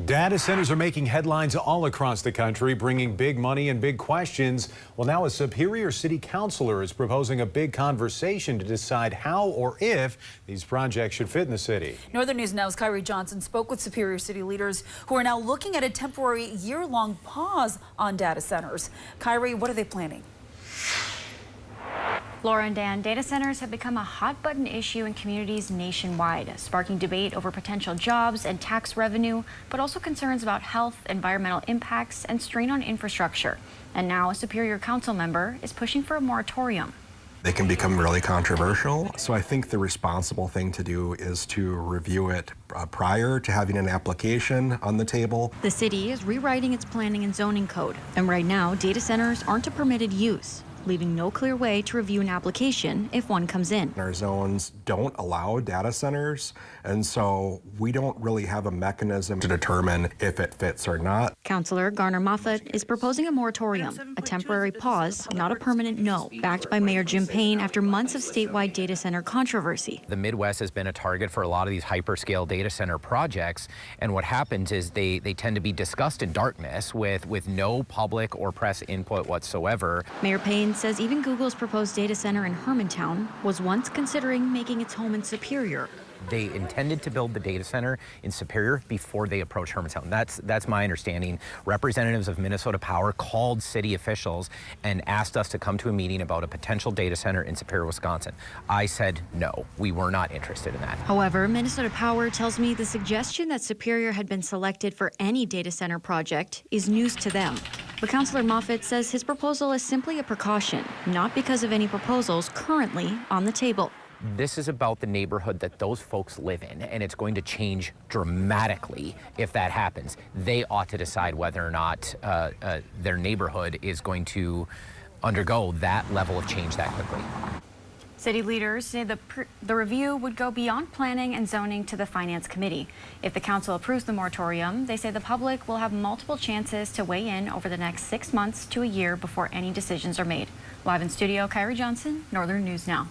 Data centers are making headlines all across the country, bringing big money and big questions. Well, now a Superior City councilor is proposing a big conversation to decide how or if these projects should fit in the city. Northern News Now's Kyrie Johnson spoke with Superior City leaders who are now looking at a temporary year-long pause on data centers. Kyrie, what are they planning? Laura and Dan, data centers have become a hot-button issue in communities nationwide, sparking debate over potential jobs and tax revenue, but also concerns about health, environmental impacts, and strain on infrastructure. And now a Superior Council member is pushing for a moratorium. They can become really controversial, so I think the responsible thing to do is to review it prior to having an application on the table. The city is rewriting its planning and zoning code, and right now data centers aren't a permitted use, leaving no clear way to review an application if one comes in. Our zones don't allow data centers, and so we don't really have a mechanism to determine if it fits or not. Councilor Garner Moffat is proposing a moratorium, a temporary pause, not a permanent no, backed by Mayor Jim Payne after months of statewide data center controversy. The Midwest has been a target for a lot of these hyperscale data center projects, and what happens is they tend to be discussed in darkness with no public or press input whatsoever. Mayor Payne says even Google's proposed data center in Hermantown was once considering making its home in Superior. They intended to build the data center in Superior before they approached Hermantown. That's my understanding. Representatives of Minnesota Power called city officials and asked us to come to a meeting about a potential data center in Superior, Wisconsin. I said no, we were not interested in that. However, Minnesota Power tells me the suggestion that Superior had been selected for any data center project is news to them. But Councilor Moffat says his proposal is simply a precaution, not because of any proposals currently on the table. This is about the neighborhood that those folks live in, and it's going to change dramatically if that happens. They ought to decide whether or not their neighborhood is going to undergo that level of change that quickly. City leaders say the review would go beyond planning and zoning to the Finance Committee. If the council approves the moratorium, they say the public will have multiple chances to weigh in over the next 6 months to a year before any decisions are made. Live in studio, Kyrie Johnson, Northern News Now.